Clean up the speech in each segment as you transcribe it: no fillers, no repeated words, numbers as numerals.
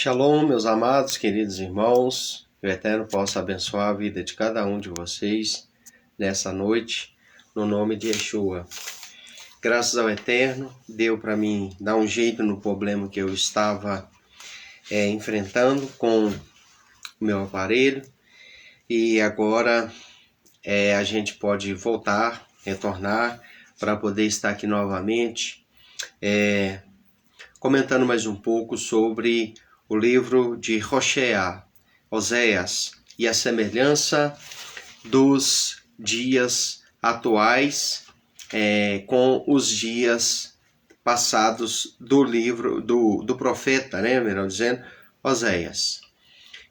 Shalom, meus amados, queridos irmãos, que o Eterno possa abençoar a vida de cada um de vocês nessa noite, no nome de Yeshua. Graças ao Eterno, deu para mim dar um jeito no problema que eu estava enfrentando com o meu aparelho, e agora a gente pode voltar, retornar, para poder estar aqui novamente, comentando mais um pouco sobre o livro de Oséias, e a semelhança dos dias atuais com os dias passados do livro do profeta, melhor dizendo, Oséias.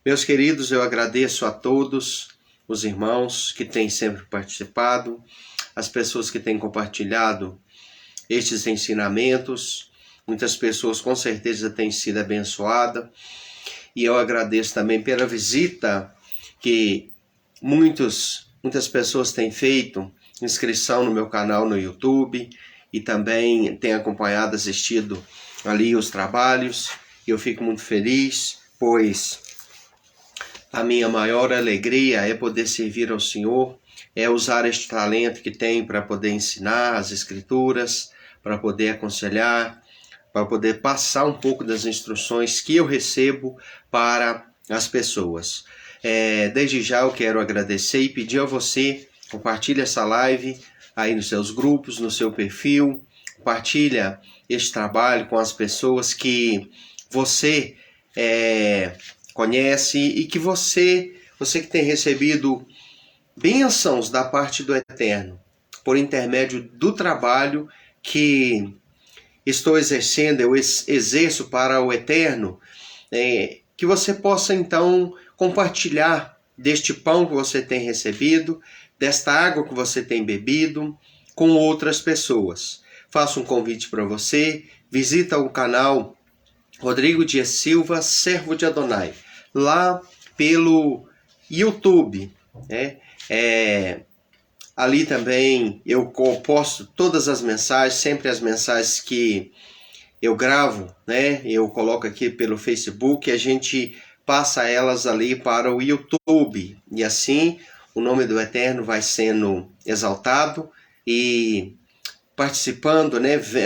Meus queridos, eu agradeço a todos os irmãos que têm sempre participado, as pessoas que têm compartilhado estes ensinamentos. Muitas pessoas com certeza têm sido abençoadas, e eu agradeço também pela visita que muitas pessoas têm feito, inscrição no meu canal no YouTube, e também têm acompanhado, assistido ali os trabalhos, e eu fico muito feliz, pois a minha maior alegria é poder servir ao Senhor, é usar este talento que tenho para poder ensinar as Escrituras, para poder aconselhar, para poder passar um pouco das instruções que eu recebo para as pessoas. Desde já eu quero agradecer e pedir a você, compartilhe essa live aí nos seus grupos, no seu perfil, compartilha este trabalho com as pessoas que você conhece, e que você que tem recebido bênçãos da parte do Eterno, por intermédio do trabalho que estou exercendo, eu exerço para o Eterno, que você possa então compartilhar deste pão que você tem recebido, desta água que você tem bebido, com outras pessoas. Faço um convite para você, visita o canal Rodrigo Dias Silva, Servo de Adonai, lá pelo YouTube, ali também eu posto todas as mensagens, sempre as mensagens que eu gravo, eu coloco aqui pelo Facebook, a gente passa elas ali para o YouTube, e assim o nome do Eterno vai sendo exaltado, e participando,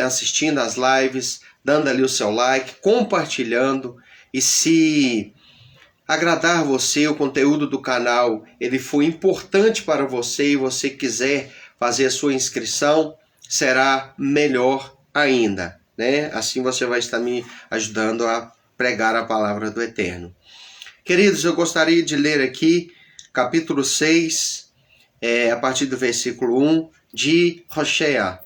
assistindo as lives, dando ali o seu like, compartilhando. E se agradar você, o conteúdo do canal, ele foi importante para você e você quiser fazer a sua inscrição, será melhor ainda, Assim você vai estar me ajudando a pregar a palavra do Eterno. Queridos, eu gostaria de ler aqui capítulo 6, a partir do versículo 1, de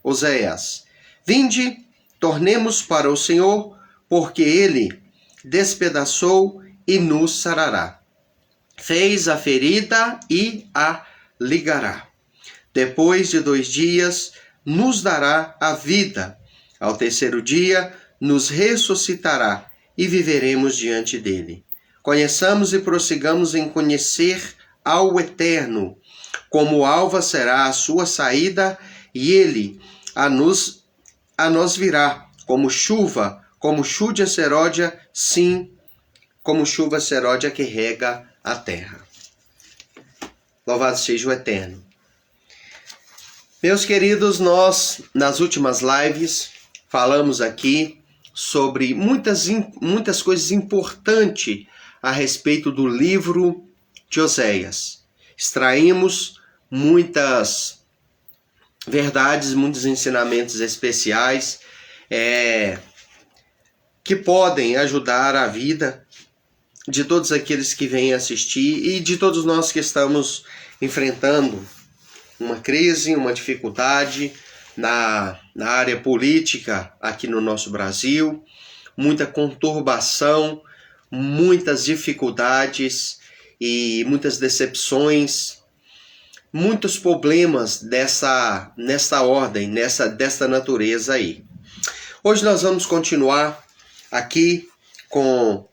Oséias. Vinde, tornemos para o Senhor, porque Ele despedaçou e nos sarará. Fez a ferida e a ligará. Depois de 2 dias, nos dará a vida. Ao terceiro dia, nos ressuscitará e viveremos diante dele. Conheçamos e prossigamos em conhecer ao Eterno. Como alva será a sua saída, e ele a nós virá, como chuva seródia, sim, como chuva seródia que rega a terra. Louvado seja o Eterno. Meus queridos, nós, nas últimas lives, falamos aqui sobre muitas coisas importantes a respeito do livro de Oséias. Extraímos muitas verdades, muitos ensinamentos especiais que podem ajudar a vida de todos aqueles que vêm assistir e de todos nós que estamos enfrentando uma crise, uma dificuldade na área política aqui no nosso Brasil, muita conturbação, muitas dificuldades e muitas decepções, muitos problemas dessa ordem, desta natureza aí. Hoje nós vamos continuar aqui com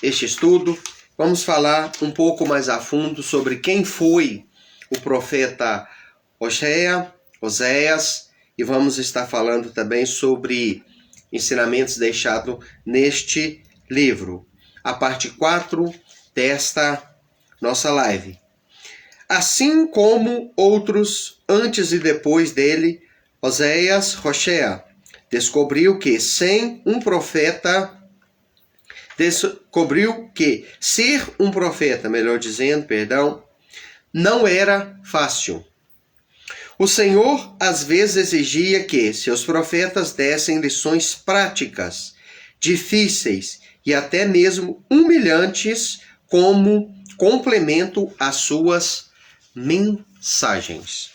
este estudo. Vamos falar um pouco mais a fundo sobre quem foi o profeta Oséias, e vamos estar falando também sobre ensinamentos deixados neste livro, a parte 4 desta nossa live. Assim como outros antes e depois dele, Oséias, Hoshea, descobriu que ser um profeta, não era fácil. O Senhor às vezes exigia que seus profetas dessem lições práticas, difíceis e até mesmo humilhantes como complemento às suas mensagens.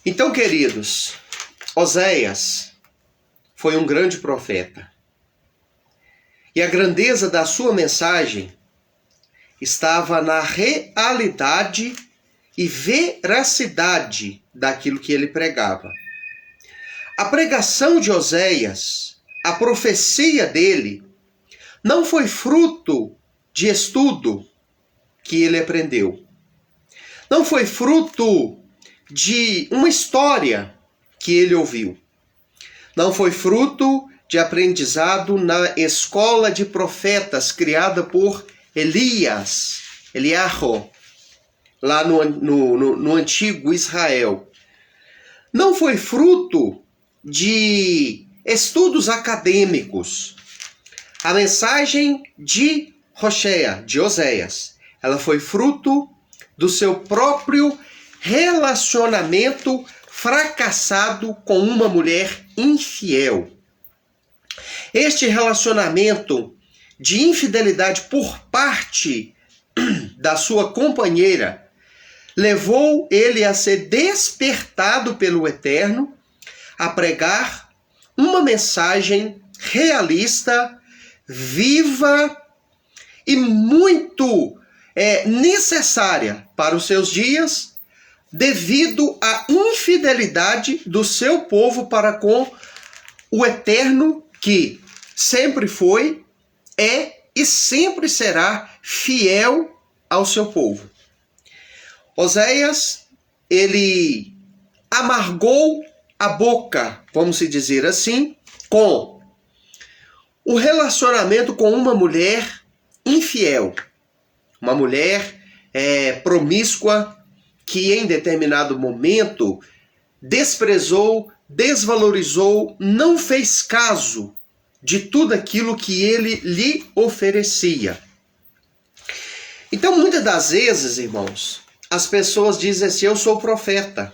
Então, queridos, Oséias foi um grande profeta. E a grandeza da sua mensagem estava na realidade e veracidade daquilo que ele pregava. A pregação de Oséias, a profecia dele, não foi fruto de estudo que ele aprendeu. Não foi fruto de uma história que ele ouviu. Não foi fruto de aprendizado na escola de profetas criada por Eliahu, lá no antigo Israel. Não foi fruto de estudos acadêmicos. A mensagem de Hoshea, de Oséias, ela foi fruto do seu próprio relacionamento fracassado com uma mulher infiel. Este relacionamento de infidelidade por parte da sua companheira levou ele a ser despertado pelo Eterno a pregar uma mensagem realista, viva e muito necessária para os seus dias, devido à infidelidade do seu povo para com o Eterno, que sempre foi, é e sempre será fiel ao seu povo. Oséias, ele amargou a boca, vamos dizer assim, com o relacionamento com uma mulher infiel, uma mulher promíscua que em determinado momento desprezou, desvalorizou, não fez caso de tudo aquilo que ele lhe oferecia. Então, muitas das vezes, irmãos, as pessoas dizem assim: eu sou profeta.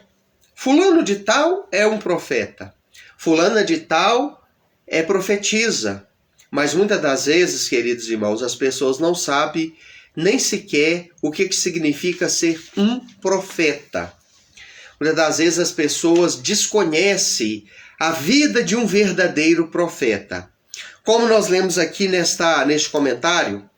Fulano de tal é um profeta. Fulana de tal é profetiza. Mas muitas das vezes, queridos irmãos, as pessoas não sabem nem sequer o que significa ser um profeta. Muitas das vezes as pessoas desconhecem a vida de um verdadeiro profeta. Como nós lemos aqui neste comentário,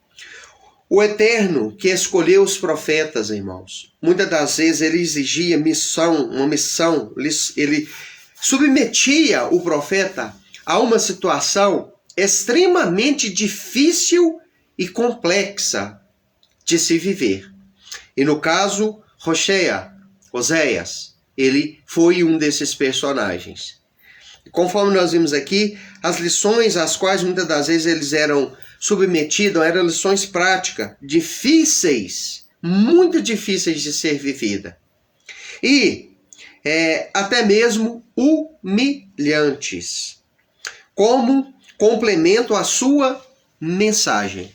o Eterno que escolheu os profetas, irmãos, muitas das vezes ele exigia uma missão, ele submetia o profeta a uma situação extremamente difícil e complexa de se viver. E no caso, Oséias, ele foi um desses personagens. Conforme nós vimos aqui, as lições às quais muitas das vezes eles eram submetidos eram lições práticas, difíceis, muito difíceis de ser vivida. E até mesmo humilhantes, como complemento à sua mensagem.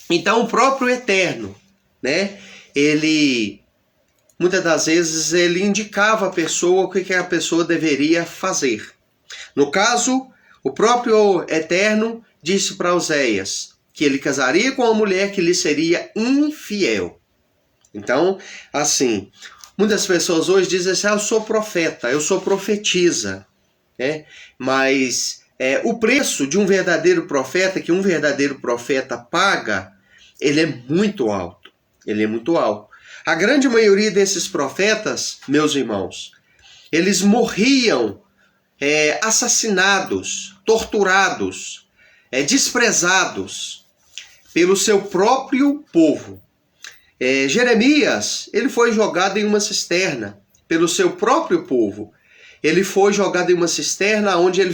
Então o próprio Eterno, ele muitas das vezes ele indicava a pessoa o que a pessoa deveria fazer. No caso, o próprio Eterno disse para Oséias que ele casaria com uma mulher que lhe seria infiel. Então, assim, muitas pessoas hoje dizem assim: eu sou profeta, eu sou profetisa. Mas o preço de um verdadeiro profeta, que um verdadeiro profeta paga, ele é muito alto. Ele é muito alto. A grande maioria desses profetas, meus irmãos, eles morriam assassinados, torturados, desprezados pelo seu próprio povo. Jeremias, ele foi jogado em uma cisterna pelo seu próprio povo. ele foi jogado em uma cisterna, onde ele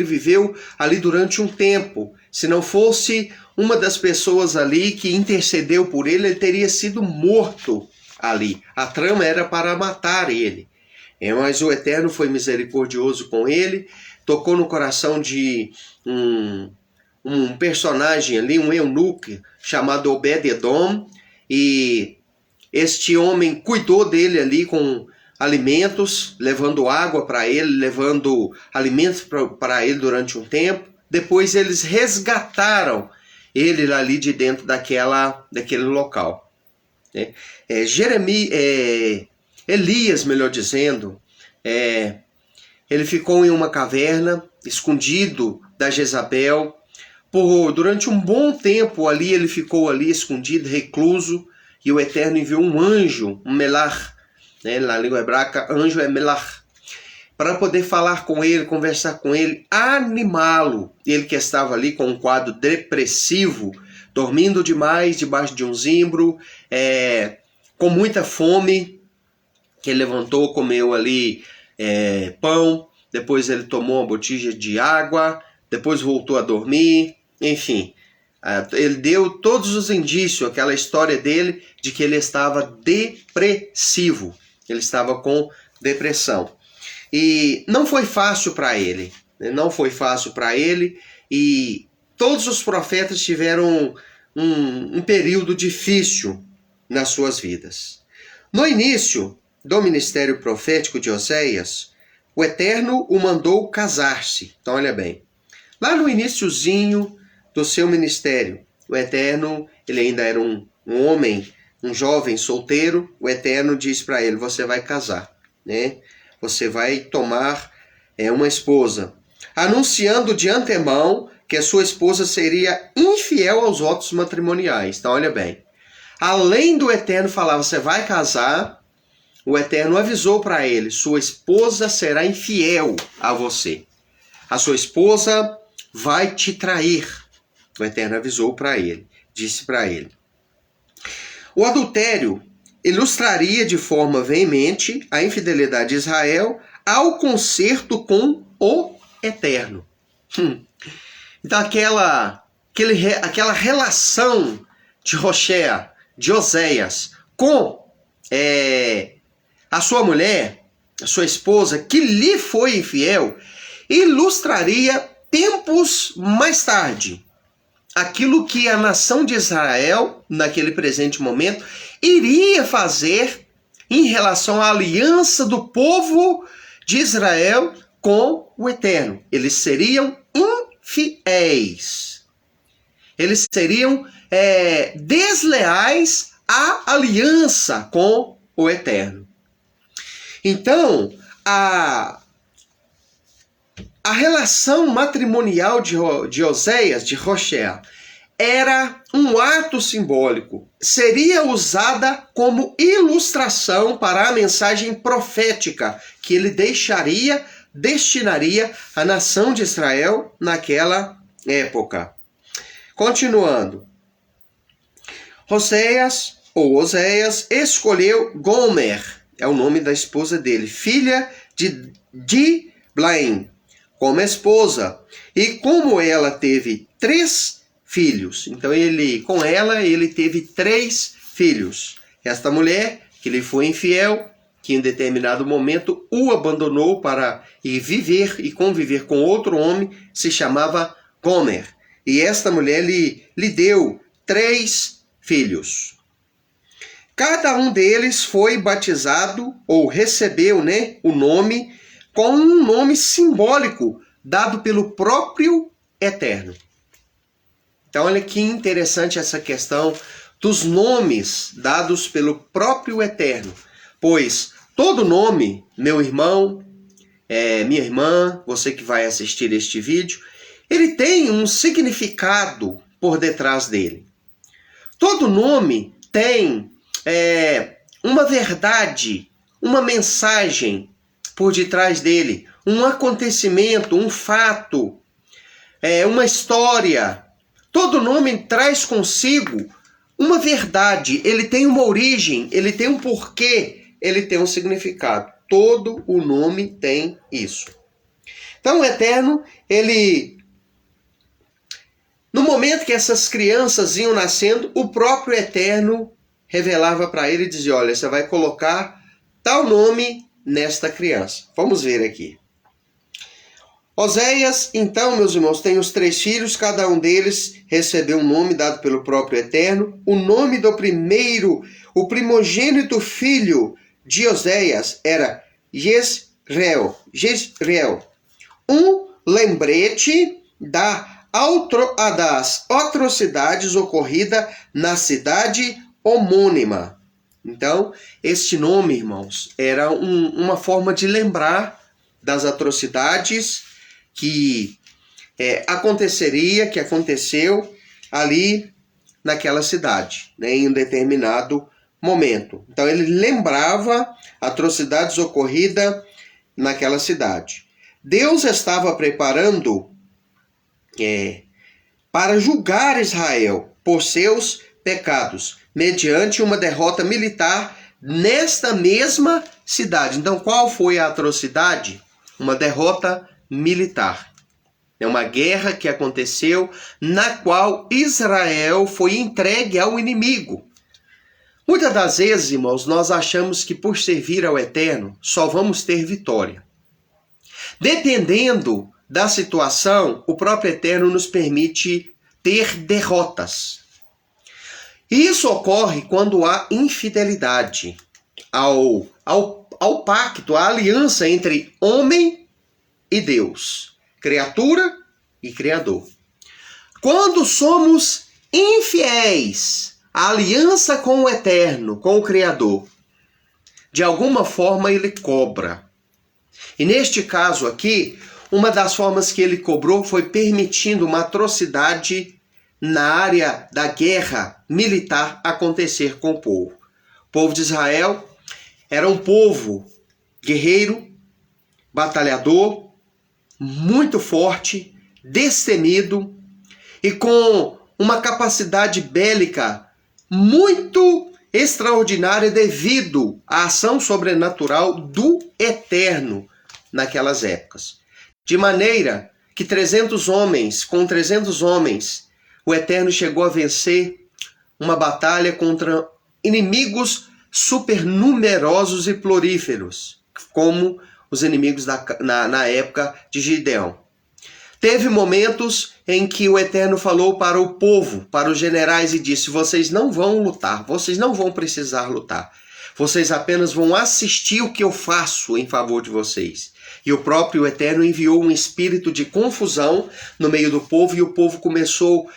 viveu ali durante um tempo. Se não fosse uma das pessoas ali que intercedeu por ele, ele teria sido morto ali. A trama era para matar ele. Mas o Eterno foi misericordioso com ele, tocou no coração de um personagem ali, um eunuco, chamado Obed-edom, e este homem cuidou dele ali com alimentos, levando água para ele, levando alimentos para ele durante um tempo. Depois eles resgataram ele ali de dentro daquele local. Elias, melhor dizendo, ele ficou em uma caverna, escondido da Jezabel. Durante um bom tempo ali, ele ficou ali escondido, recluso, e o Eterno enviou um anjo, um melar, na língua hebraica, anjo é melar, para poder falar com ele, conversar com ele, animá-lo. Ele que estava ali com um quadro depressivo, dormindo demais debaixo de um zimbro, com muita fome, que ele levantou, comeu ali pão, depois ele tomou uma botija de água, depois voltou a dormir, enfim. Ele deu todos os indícios, aquela história dele, de que ele estava depressivo. Ele estava com depressão. E não foi fácil para ele. Não foi fácil para ele. E todos os profetas tiveram um período difícil nas suas vidas. No início do ministério profético de Oséias, o Eterno o mandou casar-se. Então, olha bem. Lá no iniciozinho do seu ministério, o Eterno, ele ainda era um homem, um jovem solteiro. O Eterno diz para ele: você vai casar, né? Você vai tomar uma esposa, anunciando de antemão que a sua esposa seria infiel aos votos matrimoniais. Então, olha bem. Além do Eterno falar, você vai casar, o Eterno avisou para ele: sua esposa será infiel a você. A sua esposa vai te trair. O Eterno avisou para ele, disse para ele. O adultério ilustraria de forma veemente a infidelidade de Israel ao concerto com o Eterno. Então aquela relação de de Oséias, com a sua mulher, a sua esposa, que lhe foi infiel, ilustraria tempos mais tarde aquilo que a nação de Israel, naquele presente momento, iria fazer em relação à aliança do povo de Israel com o Eterno. Eles seriam infiéis. Eles seriam desleais à aliança com o Eterno. Então, a relação matrimonial de Oséias, de Hoshea, era um ato simbólico. Seria usada como ilustração para a mensagem profética que ele destinaria à nação de Israel naquela época. Continuando. Oséias escolheu Gomer, é o nome da esposa dele, filha de Diblaim, como esposa. E como ela teve 3 filhos, então com ela ele teve 3 filhos. Esta mulher, que lhe foi infiel, que em determinado momento o abandonou para ir viver e conviver com outro homem, se chamava Gomer. E esta mulher lhe deu 3 filhos. Cada um deles foi batizado ou recebeu, o nome com um nome simbólico dado pelo próprio Eterno. Então, olha que interessante essa questão dos nomes dados pelo próprio Eterno. Pois todo nome, meu irmão, minha irmã, você que vai assistir este vídeo, ele tem um significado por detrás dele. Todo nome tem uma verdade, uma mensagem por detrás dele, um acontecimento, um fato, uma história. Todo nome traz consigo uma verdade, ele tem uma origem, ele tem um porquê, ele tem um significado. todo o nome tem isso. Então o Eterno, no momento que essas crianças iam nascendo, o próprio Eterno revelava para ele e dizia, olha, você vai colocar tal nome nesta criança. Vamos ver aqui. Oséias, então, meus irmãos, tem os 3 filhos, cada um deles recebeu um nome dado pelo próprio Eterno. O nome do primeiro, o primogênito filho de Oséias era Jezreel. Um lembrete das atrocidades ocorridas na cidade homônima. Então, este nome, irmãos, era uma forma de lembrar das atrocidades que aconteceu ali naquela cidade, né, em um determinado momento. Então, ele lembrava atrocidades ocorridas naquela cidade. Deus estava preparando para julgar Israel por seus pecados, mediante uma derrota militar nesta mesma cidade. Então, qual foi a atrocidade? Uma derrota militar. É uma guerra que aconteceu, na qual Israel foi entregue ao inimigo. Muitas das vezes, irmãos, nós achamos que por servir ao Eterno só vamos ter vitória. Dependendo da situação, o próprio Eterno nos permite ter derrotas. Isso ocorre quando há infidelidade ao pacto, à aliança entre homem e Deus, criatura e Criador. Quando somos infiéis à aliança com o Eterno, com o Criador, de alguma forma ele cobra. E neste caso aqui, uma das formas que ele cobrou foi permitindo uma atrocidade na área da guerra militar acontecer com o povo. O povo de Israel era um povo guerreiro, batalhador, muito forte, destemido e com uma capacidade bélica muito extraordinária devido à ação sobrenatural do Eterno naquelas épocas. De maneira que 300 homens, o Eterno chegou a vencer uma batalha contra inimigos supernumerosos e floríferos, como os inimigos na época de Gideão. Teve momentos em que o Eterno falou para o povo, para os generais, e disse, vocês não vão lutar, vocês não vão precisar lutar. Vocês apenas vão assistir o que eu faço em favor de vocês. E o próprio Eterno enviou um espírito de confusão no meio do povo, e o povo começou,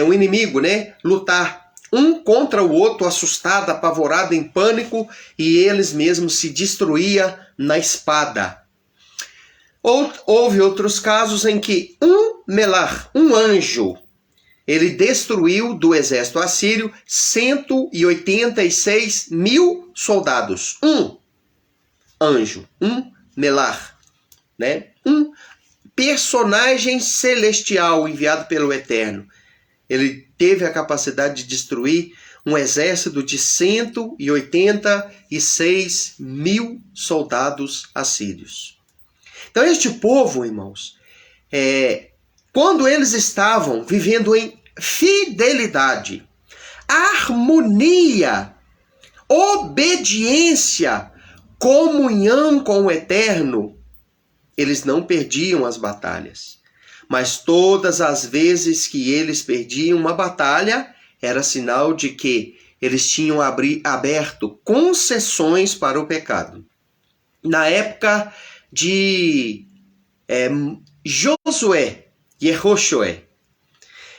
o inimigo, lutar um contra o outro, assustado, apavorado, em pânico, e eles mesmos se destruíam na espada. Houve outros casos em que um anjo, ele destruiu do exército assírio 186 mil soldados. Um anjo, melar, um personagem celestial enviado pelo Eterno. Ele teve a capacidade de destruir um exército de 186 mil soldados assírios. Então este povo, irmãos, quando eles estavam vivendo em fidelidade, harmonia, obediência, comunhão com o Eterno, eles não perdiam as batalhas. Mas todas as vezes que eles perdiam uma batalha, era sinal de que eles tinham aberto concessões para o pecado. Na época de Josué,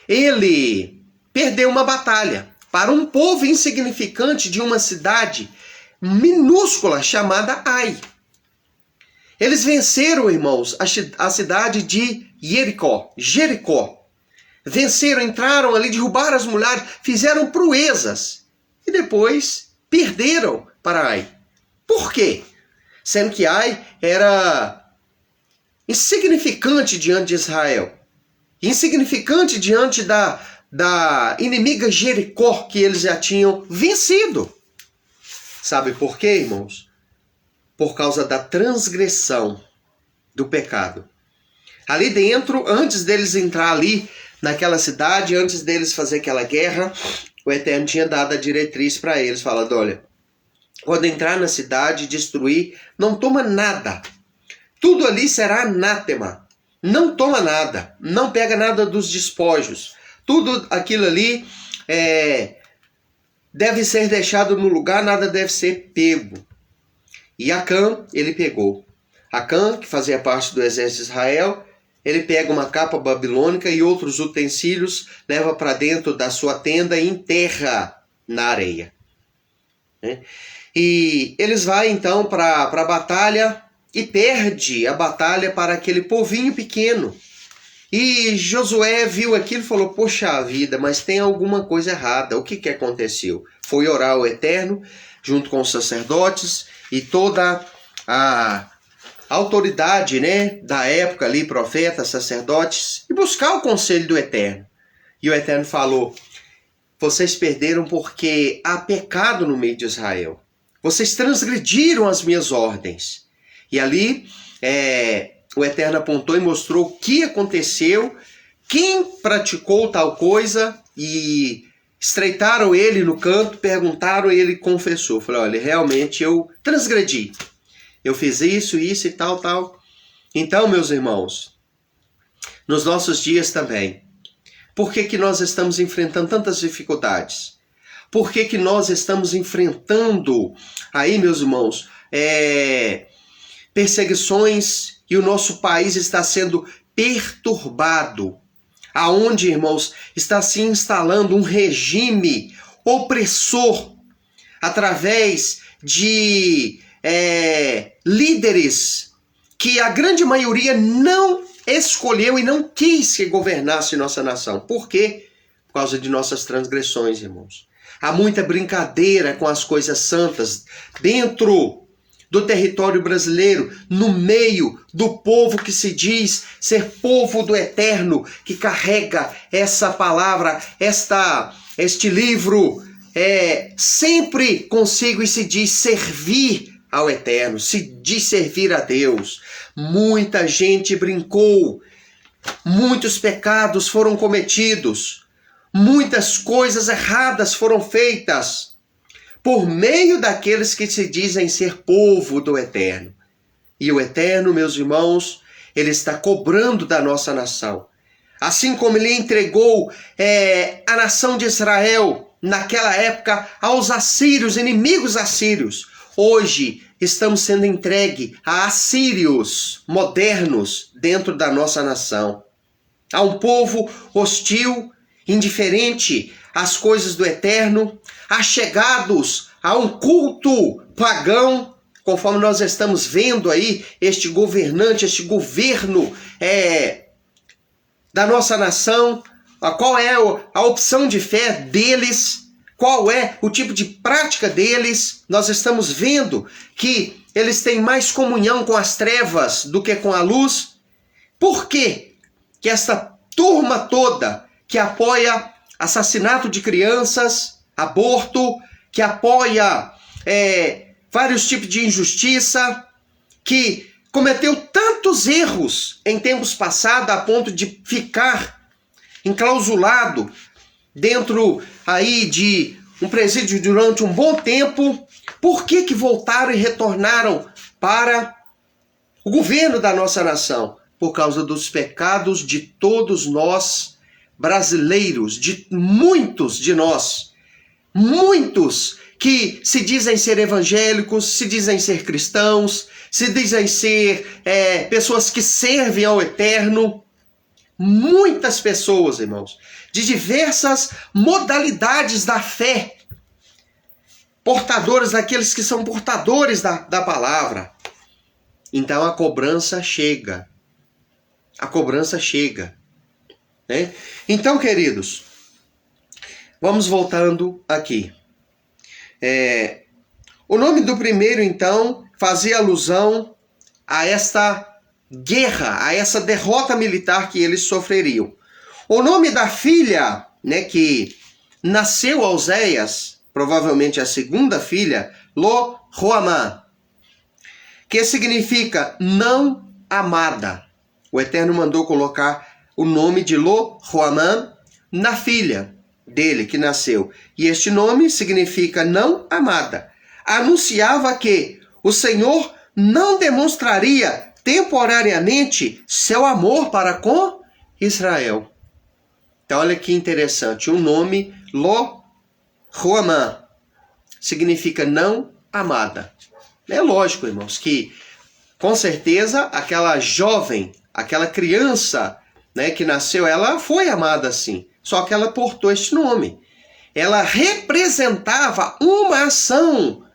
ele perdeu uma batalha para um povo insignificante de uma cidade minúscula chamada Ai. Eles venceram, irmãos, a cidade de Jericó. Venceram, entraram ali, derrubaram as muralhas, fizeram proezas e depois perderam para Ai. Por quê? Sendo que Ai era insignificante diante de Israel, insignificante diante da inimiga Jericó que eles já tinham vencido. Sabe por quê, irmãos? por causa da transgressão do pecado. Ali dentro, antes deles entrar ali naquela cidade, antes deles fazer aquela guerra, o Eterno tinha dado a diretriz para eles, falando, olha, quando entrar na cidade, destruir, não toma nada. Tudo ali será anátema. Não toma nada. Não pega nada dos despojos. Tudo aquilo ali deve ser deixado no lugar, nada deve ser pego. E Acã, ele pegou. Acã, que fazia parte do exército de Israel, ele pega uma capa babilônica e outros utensílios, leva para dentro da sua tenda e enterra na areia. E eles vão então para a batalha e perde a batalha para aquele povinho pequeno. E Josué viu aquilo e falou, poxa vida, mas tem alguma coisa errada. O que aconteceu? Foi orar ao Eterno, junto com os sacerdotes e toda a autoridade, né, da época ali, profetas, sacerdotes, e buscar o conselho do Eterno. E o Eterno falou, vocês perderam porque há pecado no meio de Israel. Vocês transgrediram as minhas ordens. E ali o Eterno apontou e mostrou o que aconteceu, quem praticou tal coisa, e estreitaram ele no canto, perguntaram e ele confessou. Falou, olha, realmente eu transgredi. Eu fiz isso e tal. Então, meus irmãos, nos nossos dias também, por que nós estamos enfrentando tantas dificuldades? Por que nós estamos enfrentando, aí, meus irmãos, perseguições e o nosso país está sendo perturbado? Aonde, irmãos, está se instalando um regime opressor através de líderes que a grande maioria não escolheu e não quis que governasse nossa nação. Por quê? Por causa de nossas transgressões, irmãos. Há muita brincadeira com as coisas santas dentro do território brasileiro, no meio do povo que se diz ser povo do Eterno, que carrega essa palavra, este livro, sempre consigo e se diz servir ao Eterno, se diz servir a Deus. Muita gente brincou, muitos pecados foram cometidos, muitas coisas erradas foram feitas por meio daqueles que se dizem ser povo do Eterno. E o Eterno, meus irmãos, ele está cobrando da nossa nação. Assim como ele entregou a nação de Israel naquela época aos assírios, inimigos assírios, hoje estamos sendo entregue a assírios modernos dentro da nossa nação. Há um povo hostil, indiferente às coisas do Eterno, achegados a um culto pagão, conforme nós estamos vendo aí este governante, este governo da nossa nação, qual é a opção de fé deles, qual é o tipo de prática deles. Nós estamos vendo que eles têm mais comunhão com as trevas do que com a luz. Por quê que essa turma toda que apoia assassinato de crianças, aborto, que apoia vários tipos de injustiça, que cometeu tantos erros em tempos passados a ponto de ficar enclausulado dentro aí de um presídio durante um bom tempo, por que voltaram e retornaram para o governo da nossa nação? Por causa dos pecados de todos nós brasileiros, de muitos de nós, muitos que se dizem ser evangélicos, se dizem ser cristãos, se dizem ser pessoas que servem ao Eterno. Muitas pessoas, irmãos, de diversas modalidades da fé, portadores daqueles que são portadores da palavra. Então a cobrança chega. A cobrança chega. Né? Então, queridos, vamos voltando aqui. O nome do primeiro, então, fazia alusão a esta guerra, a essa derrota militar que eles sofreriam. O nome da filha, né, que nasceu a Oséias, provavelmente a segunda filha, Lo-Ruamá. que significa não amada. O Eterno mandou colocar o nome de Lo-Ruhamam na filha dele que nasceu. E este nome significa não amada. Anunciava que o Senhor não demonstraria temporariamente seu amor para com Israel. Então olha que interessante. O nome Lo-Ruhamam significa não amada. É lógico, irmãos, que com certeza aquela jovem, aquela criança, né, que nasceu, ela foi amada sim. Só que ela portou este nome. Ela representava uma ação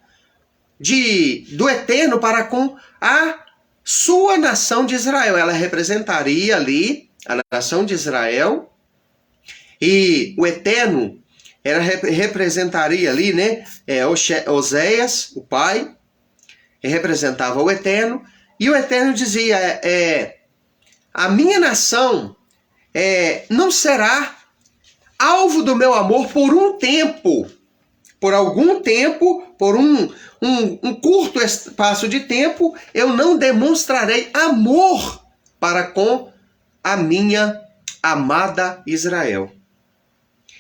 do Eterno para com a sua nação de Israel. Ela representaria ali a nação de Israel. E o Eterno representaria ali, né, Oséias, o pai, representava o Eterno. E o Eterno dizia, a minha nação não será alvo do meu amor por um tempo, por algum tempo, por um curto espaço de tempo, eu não demonstrarei amor para com a minha amada Israel.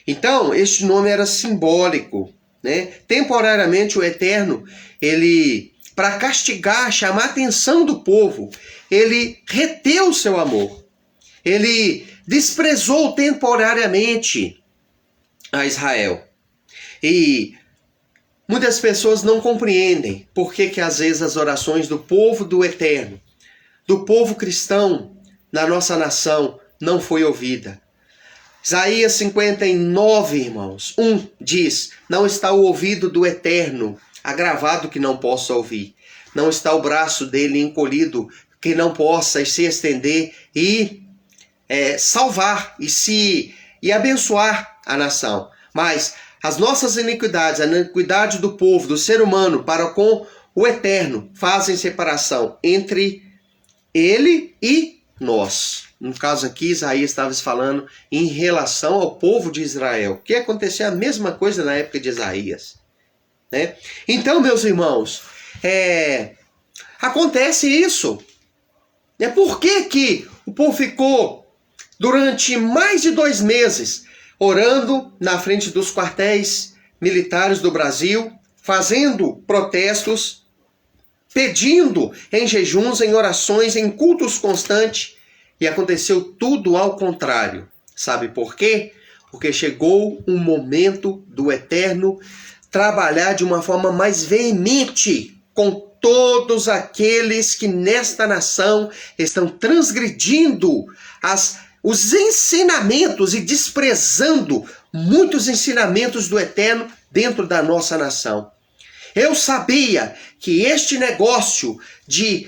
Então, este nome era simbólico, né? Temporariamente o Eterno, ele, para castigar, chamar a atenção do povo, ele reteu o seu amor. Ele desprezou temporariamente a Israel. E muitas pessoas não compreendem por que às vezes as orações do povo do Eterno, do povo cristão na nossa nação, não foi ouvida. Isaías 59, irmãos, 1 diz, não está o ouvido do Eterno agravado que não possa ouvir. Não está o braço dele encolhido que não possa se estender e salvar e abençoar a nação. Mas as nossas iniquidades, a iniquidade do povo, do ser humano para com o Eterno, fazem separação entre ele e nós. No caso aqui, Isaías estava falando em relação ao povo de Israel, que acontecia a mesma coisa na época de Isaías, né? Então, meus irmãos, acontece isso. Por que o povo ficou durante mais de 2 meses orando na frente dos quartéis militares do Brasil, fazendo protestos, pedindo em jejuns, em orações, em cultos constantes, e aconteceu tudo ao contrário. Sabe por quê? Porque chegou um momento do Eterno trabalhar de uma forma mais veemente com todos aqueles que nesta nação estão transgredindo os ensinamentos e desprezando muitos ensinamentos do Eterno dentro da nossa nação. Eu sabia que este negócio de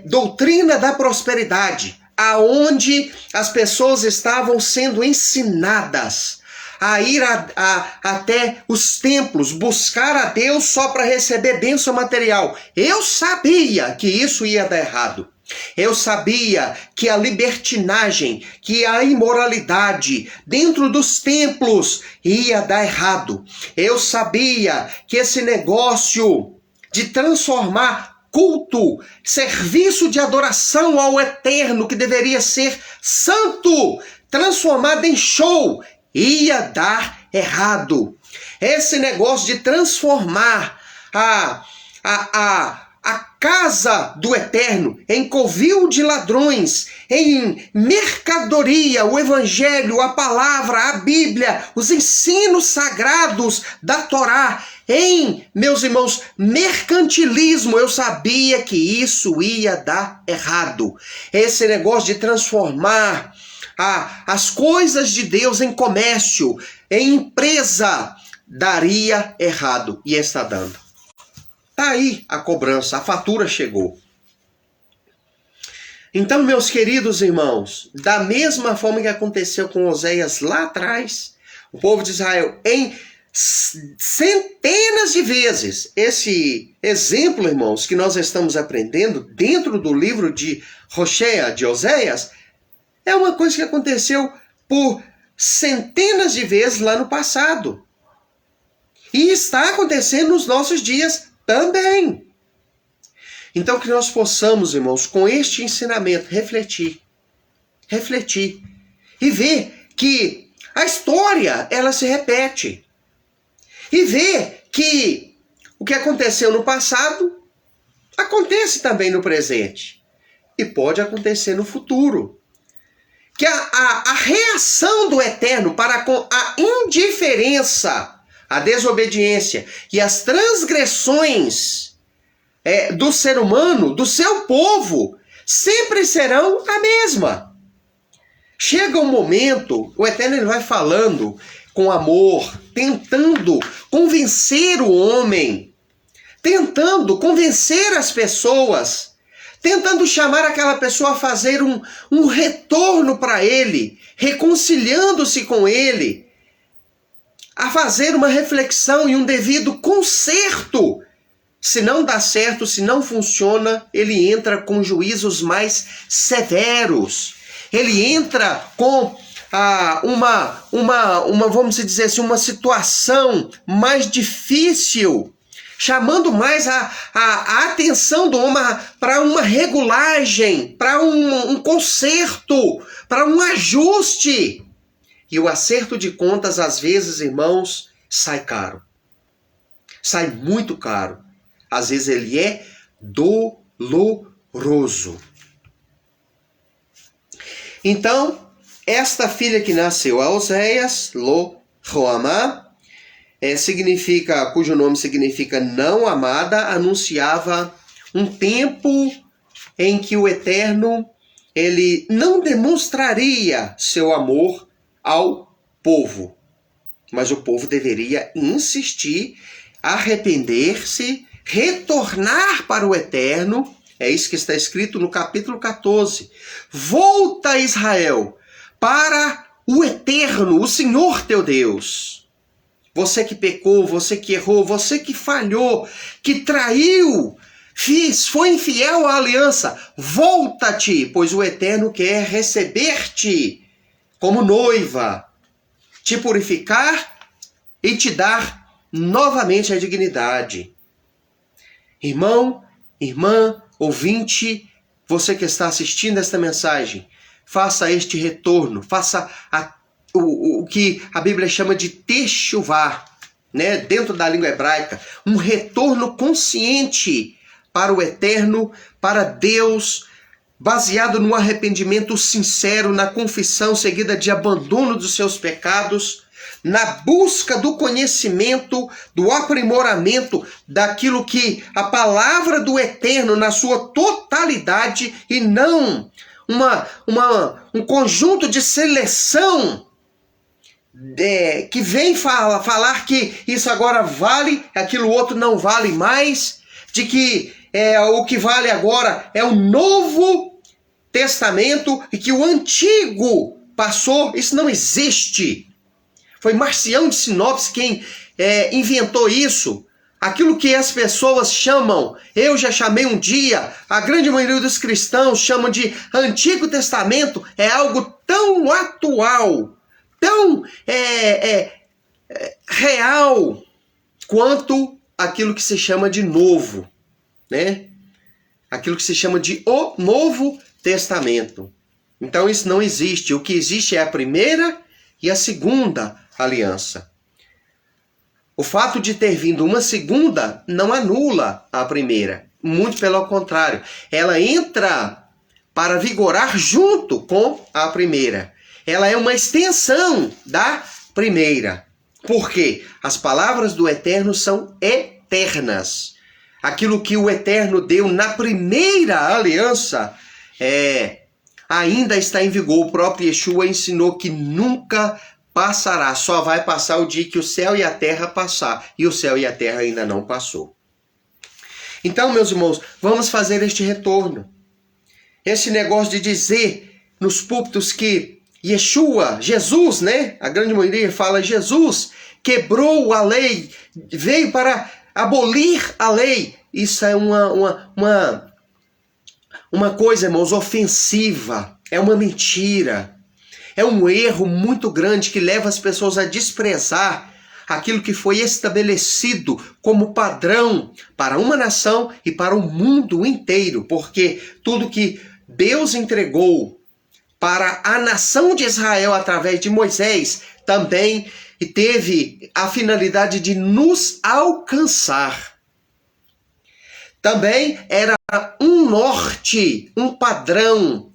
doutrina da prosperidade, aonde as pessoas estavam sendo ensinadas a ir até os templos, buscar a Deus só para receber bênção material. Eu sabia que isso ia dar errado. Eu sabia que a libertinagem, que a imoralidade dentro dos templos ia dar errado. Eu sabia que esse negócio de transformar culto, serviço de adoração ao Eterno, que deveria ser santo, transformado em show, ia dar errado. Esse negócio de transformar a casa do Eterno em covil de ladrões, em mercadoria, o Evangelho, a palavra, a Bíblia, os ensinos sagrados da Torá, meus irmãos, mercantilismo, eu sabia que isso ia dar errado. Esse negócio de transformar as coisas de Deus em comércio, em empresa, daria errado, e está dando. Está aí a cobrança, a fatura chegou. Então, meus queridos irmãos, da mesma forma que aconteceu com Oséias lá atrás, o povo de Israel, em centenas de vezes, esse exemplo, irmãos, que nós estamos aprendendo dentro do livro de Hoshea, de Oséias, é uma coisa que aconteceu por centenas de vezes lá no passado. E está acontecendo nos nossos dias também. Então que nós possamos, irmãos, com este ensinamento, refletir e ver que a história, ela se repete. E ver que o que aconteceu no passado acontece também no presente. E pode acontecer no futuro. Que a reação do Eterno para com a indiferença, a desobediência e as transgressões do ser humano, do seu povo, sempre serão a mesma. Chega um momento, o Eterno ele vai falando com amor, tentando convencer o homem, tentando convencer as pessoas, tentando chamar aquela pessoa a fazer um retorno para ele, reconciliando-se com ele, a fazer uma reflexão e um devido conserto. Se não dá certo, se não funciona, ele entra com juízos mais severos. Ele entra com vamos dizer assim, uma situação mais difícil, chamando mais a atenção do homem para uma regulagem, para um conserto, para um ajuste. E o acerto de contas, às vezes, irmãos, sai caro. Sai muito caro. Às vezes ele é doloroso. Então, esta filha que nasceu a Oséias, Lo-Ruhamá, cujo nome significa não amada, anunciava um tempo em que o Eterno ele não demonstraria seu amor ao povo, mas o povo deveria insistir, arrepender-se, retornar para o Eterno. É isso que está escrito no capítulo 14. Volta, Israel, para o Eterno, o Senhor teu Deus. Você que pecou, você que errou, você que falhou, que traiu, foi infiel à aliança, volta-te, pois o Eterno quer receber-te como noiva, te purificar e te dar novamente a dignidade. Irmão, irmã, ouvinte, você que está assistindo esta mensagem, faça este retorno, faça o que a Bíblia chama de techuvá, né? Dentro da língua hebraica, um retorno consciente para o Eterno, para Deus, baseado no arrependimento sincero, na confissão seguida de abandono dos seus pecados, na busca do conhecimento, do aprimoramento daquilo que a palavra do Eterno na sua totalidade e não um conjunto de seleção que vem falar que isso agora vale, aquilo outro não vale mais, de que o que vale agora é o Novo Testamento e que o Antigo passou. Isso não existe. Foi Marcião de Sinopes quem inventou isso. Aquilo que as pessoas chamam, eu já chamei um dia, a grande maioria dos cristãos chamam de Antigo Testamento, é algo tão atual, tão real, quanto aquilo que se chama de Novo, né? Aquilo que se chama de o Novo Testamento. Então isso não existe. O que existe é a primeira e a segunda aliança. O fato de ter vindo uma segunda não anula a primeira. Muito pelo contrário. Ela entra para vigorar junto com a primeira. Ela é uma extensão da primeira. Por quê? As palavras do Eterno são eternas. Aquilo que o Eterno deu na primeira aliança ainda está em vigor. O próprio Yeshua ensinou que nunca passará, só vai passar o dia que o céu e a terra passar, e o céu e a terra ainda não passou. Então, meus irmãos, vamos fazer este retorno. Esse negócio de dizer nos púlpitos que Yeshua, Jesus, né? A grande maioria fala Jesus, quebrou a lei, veio para abolir a lei. Isso é uma coisa, irmãos, ofensiva, é uma mentira. É um erro muito grande que leva as pessoas a desprezar aquilo que foi estabelecido como padrão para uma nação e para o mundo inteiro, porque tudo que Deus entregou para a nação de Israel através de Moisés também teve a finalidade de nos alcançar. Também era um norte, um padrão,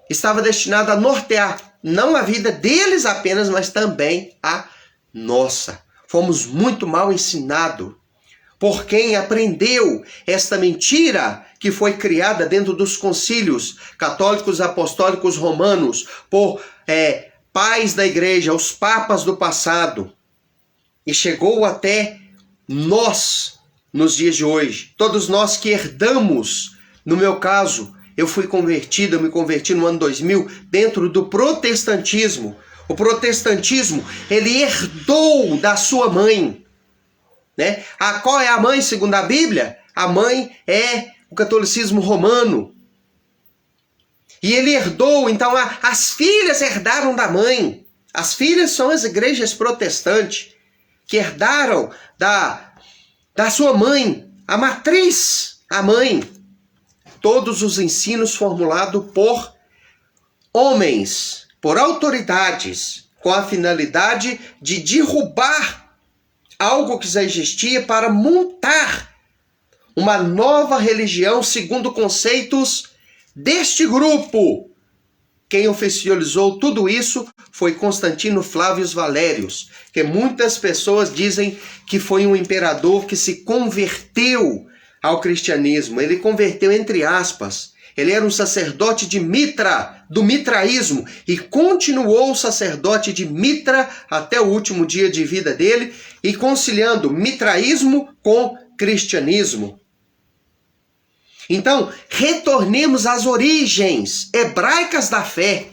estava destinado a nortear não a vida deles apenas, mas também a nossa. Fomos muito mal ensinados por quem aprendeu esta mentira que foi criada dentro dos concílios católicos apostólicos romanos, por pais da igreja, os papas do passado, e chegou até nós nos dias de hoje. Todos nós que herdamos, no meu caso, eu me converti no ano 2000 dentro do protestantismo. O protestantismo, ele herdou da sua mãe, né? Qual é a mãe segundo a Bíblia? A mãe é o catolicismo romano. E ele herdou, então as filhas herdaram da mãe. As filhas são as igrejas protestantes que herdaram da sua mãe, a matriz, a mãe. Todos os ensinos formulados por homens, por autoridades, com a finalidade de derrubar algo que já existia para montar uma nova religião segundo conceitos deste grupo. Quem oficializou tudo isso foi Constantino Flávio Valérios, que muitas pessoas dizem que foi um imperador que se converteu ao cristianismo. Ele converteu entre aspas. Ele era um sacerdote de Mitra, do mitraísmo, e continuou sacerdote de Mitra até o último dia de vida dele, e conciliando mitraísmo com cristianismo. Então, retornemos às origens hebraicas da fé,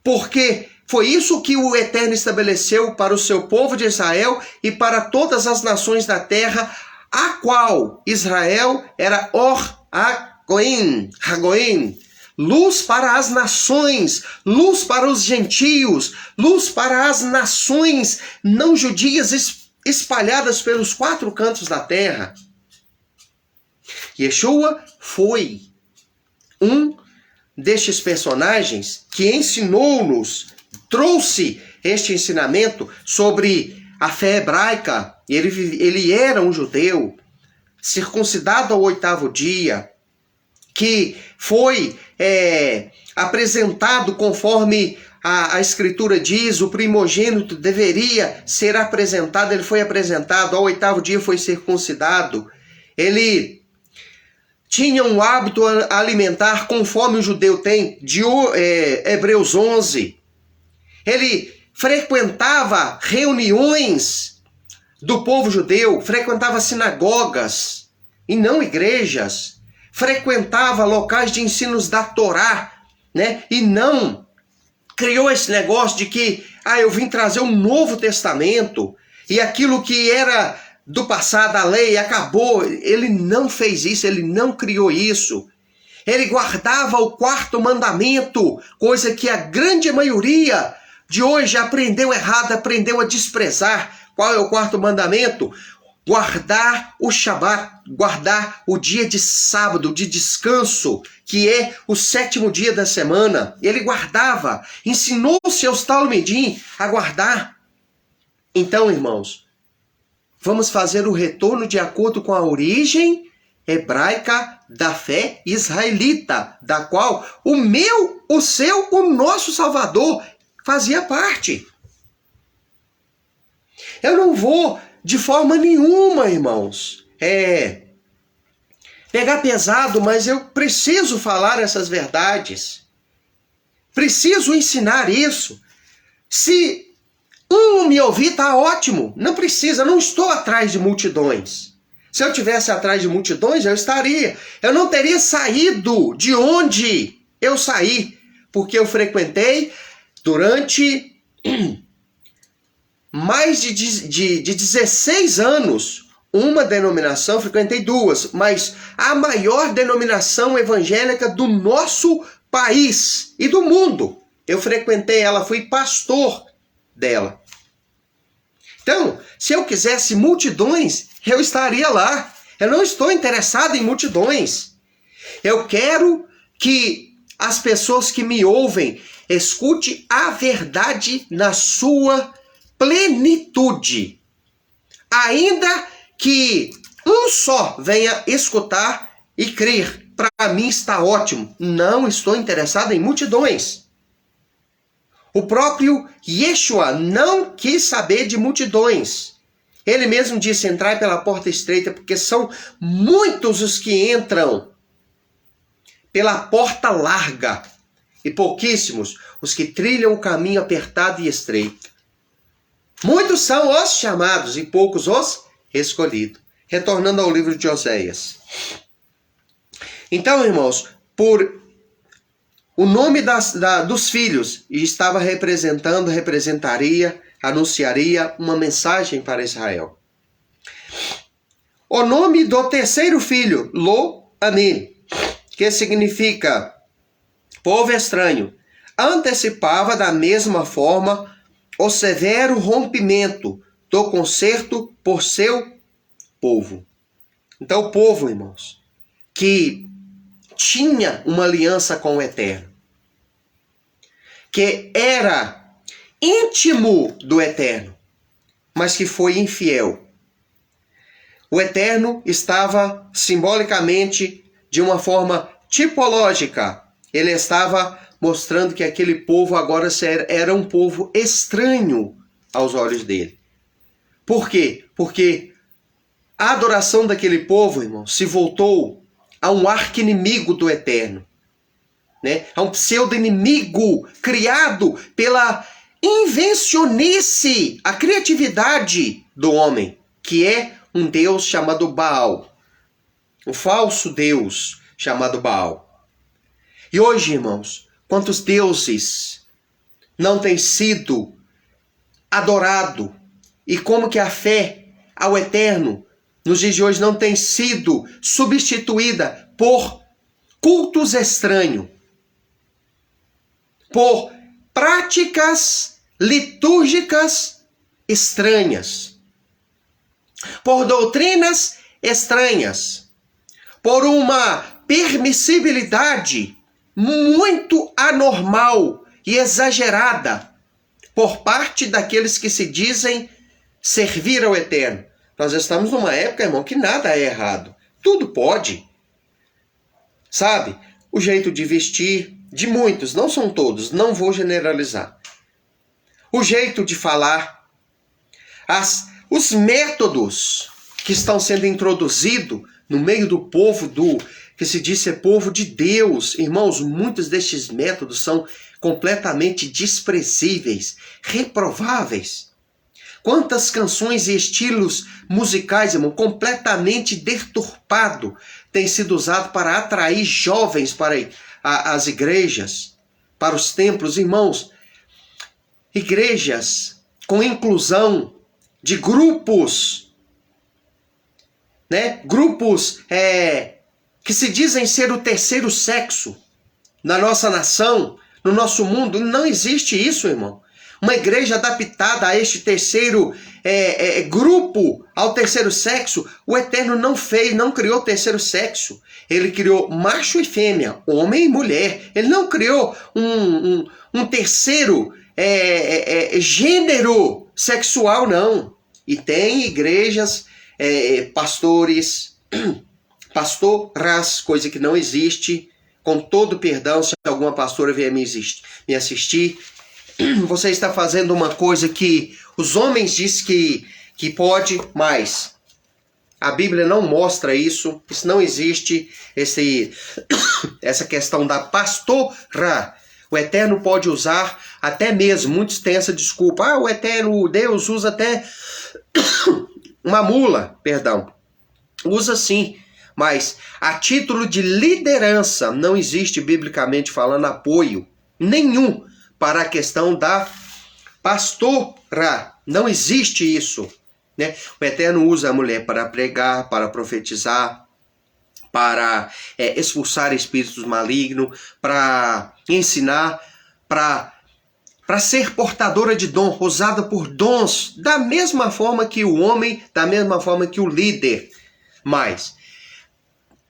porque foi isso que o Eterno estabeleceu para o seu povo de Israel e para todas as nações da terra, a qual Israel era Hagoim, luz para as nações, luz para os gentios, luz para as nações não judias espalhadas pelos 4 cantos da terra. Yeshua foi um destes personagens que ensinou-nos, trouxe este ensinamento sobre a fé hebraica. Ele era um judeu, circuncidado ao 8º dia, que foi apresentado conforme a Escritura diz, o primogênito deveria ser apresentado, ele foi apresentado, ao 8º dia foi circuncidado. Ele tinha um hábito alimentar conforme o judeu tem, de Hebreus 11. Ele frequentava reuniões do povo judeu, frequentava sinagogas e não igrejas, frequentava locais de ensinos da Torá, né? E não criou esse negócio de que eu vim trazer um Novo Testamento e aquilo que era do passado, a lei, acabou. Ele não fez isso, ele não criou isso. Ele guardava o 4º mandamento, coisa que a grande maioria de hoje aprendeu errado, aprendeu a desprezar. Qual é o 4º mandamento? Guardar o Shabat, guardar o dia de sábado, de descanso, que é o 7º dia da semana. Ele guardava, ensinou seus talmidim a guardar. Então, irmãos, vamos fazer o retorno de acordo com a origem hebraica da fé israelita, da qual o meu, o seu, o nosso Salvador fazia parte. Eu não vou, de forma nenhuma, irmãos, pegar pesado, mas eu preciso falar essas verdades. Preciso ensinar isso. Se me ouvir, tá ótimo. Não precisa, não estou atrás de multidões. Se eu tivesse atrás de multidões, eu estaria. Eu não teria saído de onde eu saí, porque eu frequentei durante mais de 16 anos uma denominação, frequentei 2, mas a maior denominação evangélica do nosso país e do mundo. Eu frequentei ela, fui pastor dela. Então, se eu quisesse multidões, eu estaria lá. Eu não estou interessado em multidões. Eu quero que as pessoas que me ouvem escute a verdade na sua plenitude. Ainda que um só venha escutar e crer, para mim está ótimo. Não estou interessado em multidões. O próprio Yeshua não quis saber de multidões. Ele mesmo disse: entrai pela porta estreita, porque são muitos os que entram pela porta larga, e pouquíssimos os que trilham o caminho apertado e estreito. Muitos são os chamados e poucos os escolhidos. Retornando ao livro de Oséias. Então, irmãos, por o nome dos filhos estava representaria, anunciaria uma mensagem para Israel. O nome do terceiro filho, Lo-Ami, que significa povo estranho, antecipava da mesma forma o severo rompimento do concerto por seu povo. Então, o povo, irmãos, que tinha uma aliança com o Eterno, que era íntimo do Eterno, mas que foi infiel. O Eterno estava simbolicamente, de uma forma tipológica, ele estava mostrando que aquele povo agora era um povo estranho aos olhos dele. Por quê? Porque a adoração daquele povo, irmão, se voltou a um arqui-inimigo do Eterno, né? A um pseudo-inimigo criado pela invencionice, a criatividade do homem, que é um Deus chamado Baal, um falso Deus chamado Baal. E hoje, irmãos, quantos deuses não têm sido adorado, e como que a fé ao Eterno nos dias de hoje não tem sido substituída por cultos estranhos, por práticas litúrgicas estranhas, por doutrinas estranhas, por uma permissibilidade muito anormal e exagerada por parte daqueles que se dizem servir ao Eterno. Nós estamos numa época, irmão, que nada é errado. Tudo pode. Sabe? O jeito de vestir de muitos, não são todos, não vou generalizar. O jeito de falar, os métodos que estão sendo introduzidos no meio do povo que se diz ser povo de Deus. Irmãos, muitos destes métodos são completamente desprezíveis, reprováveis. Quantas canções e estilos musicais, irmão, completamente deturpado, têm sido usados para atrair jovens para as igrejas, para os templos. Irmãos, igrejas com inclusão de grupos, né? Grupos que se dizem ser o terceiro sexo na nossa nação, no nosso mundo. Não existe isso, irmão. Uma igreja adaptada a este terceiro grupo, ao terceiro sexo. O Eterno não criou o terceiro sexo. Ele criou macho e fêmea, homem e mulher. Ele não criou um terceiro gênero sexual, não. E tem igrejas, pastores, pastoras, coisa que não existe. Com todo perdão, se alguma pastora vier me assistir, você está fazendo uma coisa que os homens dizem que pode, mas a Bíblia não mostra isso. Isso não existe, essa questão da pastora. O Eterno pode usar até mesmo, muitos têm essa desculpa. O Eterno, Deus usa até uma mula, usa sim. Mas a título de liderança não existe, biblicamente falando, apoio nenhum para a questão da pastora. Não existe isso, né? O Eterno usa a mulher para pregar, para profetizar, para expulsar espíritos malignos, para ensinar, para para ser portadora de dom, usada por dons, da mesma forma que o homem, da mesma forma que o líder. Mas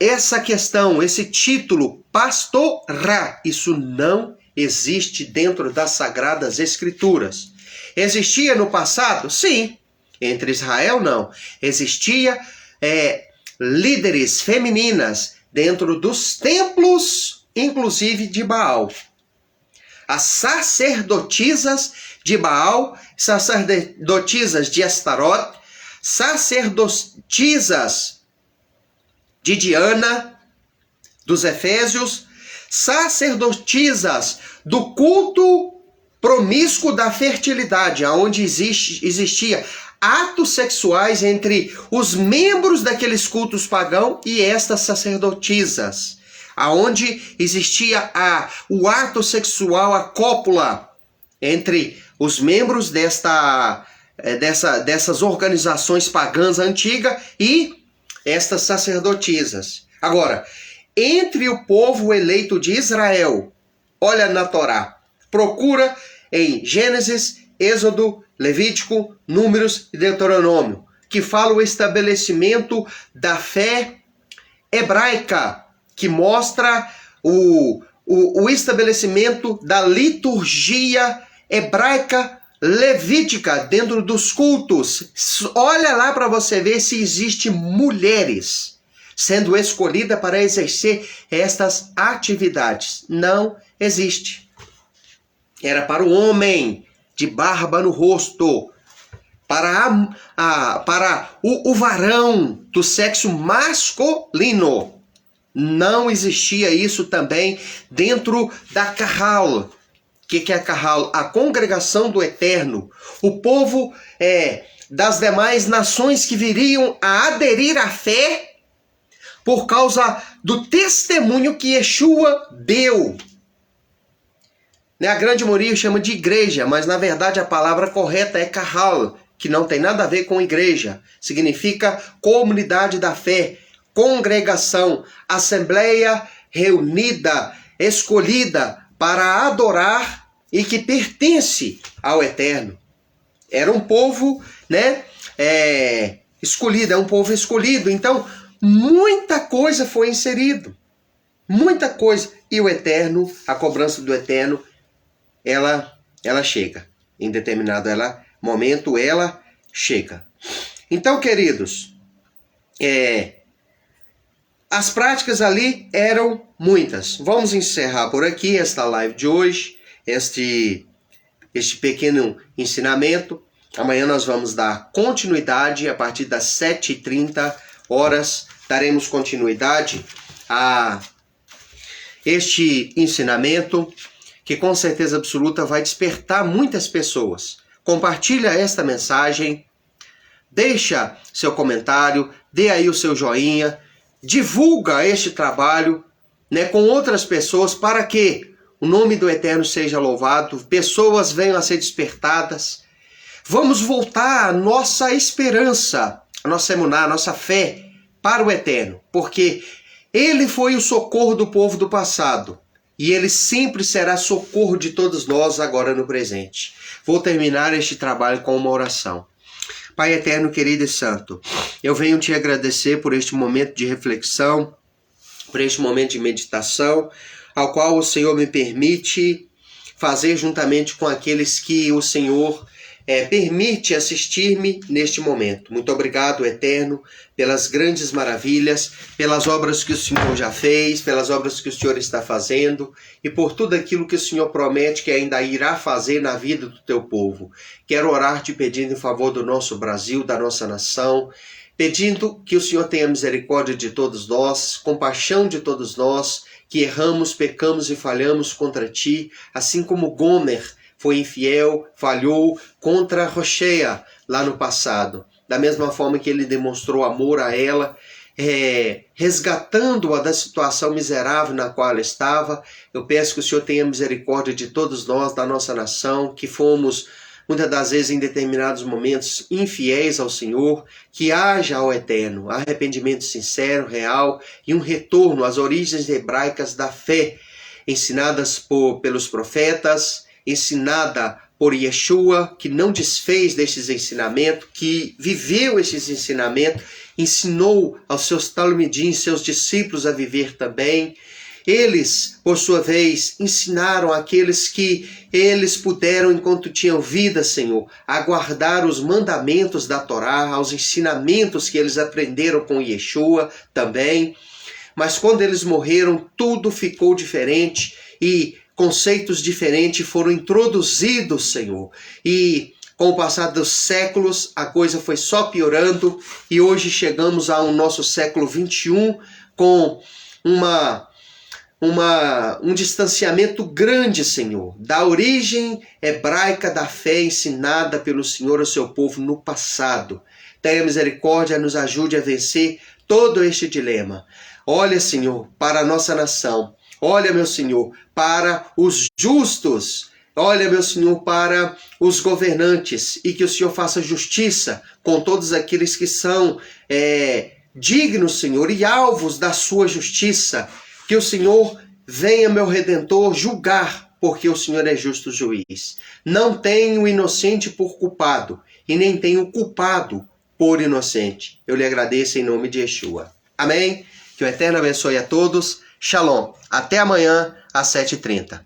essa questão, esse título, pastorá, isso não existe dentro das Sagradas Escrituras. Existia no passado? Sim. Entre Israel, não. Existia líderes femininas dentro dos templos, inclusive de Baal. As sacerdotisas de Baal, sacerdotisas de Astarote, sacerdotisas de Diana, dos Efésios, sacerdotisas do culto promíscuo da fertilidade, onde existia atos sexuais entre os membros daqueles cultos pagãos e estas sacerdotisas, aonde existia o ato sexual, a cópula entre os membros dessas organizações pagãs antigas e estas sacerdotisas. Agora, entre o povo eleito de Israel, olha na Torá, procura em Gênesis, Êxodo, Levítico, Números e Deuteronômio, que fala o estabelecimento da fé hebraica, que mostra o estabelecimento da liturgia hebraica levítica dentro dos cultos. Olha lá para você ver se existe mulheres sendo escolhidas para exercer estas atividades. Não existe. Era para o homem de barba no rosto, para o varão do sexo masculino. Não existia isso também dentro da Kahal. O que é a Kahal? A congregação do Eterno. O povo das demais nações que viriam a aderir à fé por causa do testemunho que Yeshua deu. A grande maioria chama de igreja, mas na verdade a palavra correta é Kahal, que não tem nada a ver com igreja. Significa comunidade da fé, congregação, assembleia reunida, escolhida para adorar e que pertence ao Eterno. Era um povo, escolhido, é um povo escolhido. Então, muita coisa foi inserido. Muita coisa. E o Eterno, a cobrança do Eterno, ela chega. Em determinado momento, ela chega. Então, queridos, as práticas ali eram muitas. Vamos encerrar por aqui esta live de hoje, este pequeno ensinamento. Amanhã nós vamos dar continuidade a partir das 7h30 horas. Daremos continuidade a este ensinamento que com certeza absoluta vai despertar muitas pessoas. Compartilha esta mensagem, deixa seu comentário, dê aí o seu joinha, divulga este trabalho com outras pessoas para que o nome do Eterno seja louvado, pessoas venham a ser despertadas. Vamos voltar a nossa esperança, a nossa emuná, a nossa fé para o Eterno, porque Ele foi o socorro do povo do passado e Ele sempre será socorro de todos nós agora no presente. Vou terminar este trabalho com uma oração. Pai eterno, querido e santo, eu venho te agradecer por este momento de reflexão, por este momento de meditação, ao qual o Senhor me permite fazer juntamente com aqueles que o Senhor permite assistir-me neste momento. Muito obrigado, Eterno, pelas grandes maravilhas, pelas obras que o Senhor já fez, pelas obras que o Senhor está fazendo e por tudo aquilo que o Senhor promete que ainda irá fazer na vida do teu povo. Quero orar te pedindo em favor do nosso Brasil, da nossa nação, pedindo que o Senhor tenha misericórdia de todos nós, compaixão de todos nós, que erramos, pecamos e falhamos contra ti, assim como Gomer foi infiel, falhou contra Rocheia lá no passado. Da mesma forma que ele demonstrou amor a ela, resgatando-a da situação miserável na qual ela estava, eu peço que o Senhor tenha misericórdia de todos nós, da nossa nação, que fomos, muitas das vezes, em determinados momentos, infiéis ao Senhor, que haja ao Eterno arrependimento sincero, real e um retorno às origens hebraicas da fé, ensinadas pelos profetas, ensinada por Yeshua, que não desfez destes ensinamentos, que viveu estes ensinamentos, ensinou aos seus talmidim, seus discípulos a viver também. Eles, por sua vez, ensinaram aqueles que eles puderam, enquanto tinham vida, Senhor, a guardar os mandamentos da Torá, aos ensinamentos que eles aprenderam com Yeshua também. Mas quando eles morreram, tudo ficou diferente e conceitos diferentes foram introduzidos, Senhor. E com o passar dos séculos, a coisa foi só piorando e hoje chegamos ao nosso século 21 com um distanciamento grande, Senhor, da origem hebraica da fé ensinada pelo Senhor ao seu povo no passado. Tenha misericórdia, nos ajude a vencer todo este dilema. Olha, Senhor, para a nossa nação. Olha, meu Senhor, para os justos. Olha, meu Senhor, para os governantes. E que o Senhor faça justiça com todos aqueles que são dignos, Senhor, e alvos da sua justiça. Que o Senhor venha, meu Redentor, julgar, porque o Senhor é justo juiz. Não tem o inocente por culpado, e nem tem o culpado por inocente. Eu lhe agradeço em nome de Yeshua. Amém? Que o Eterno abençoe a todos. Shalom. Até amanhã, às 7h30.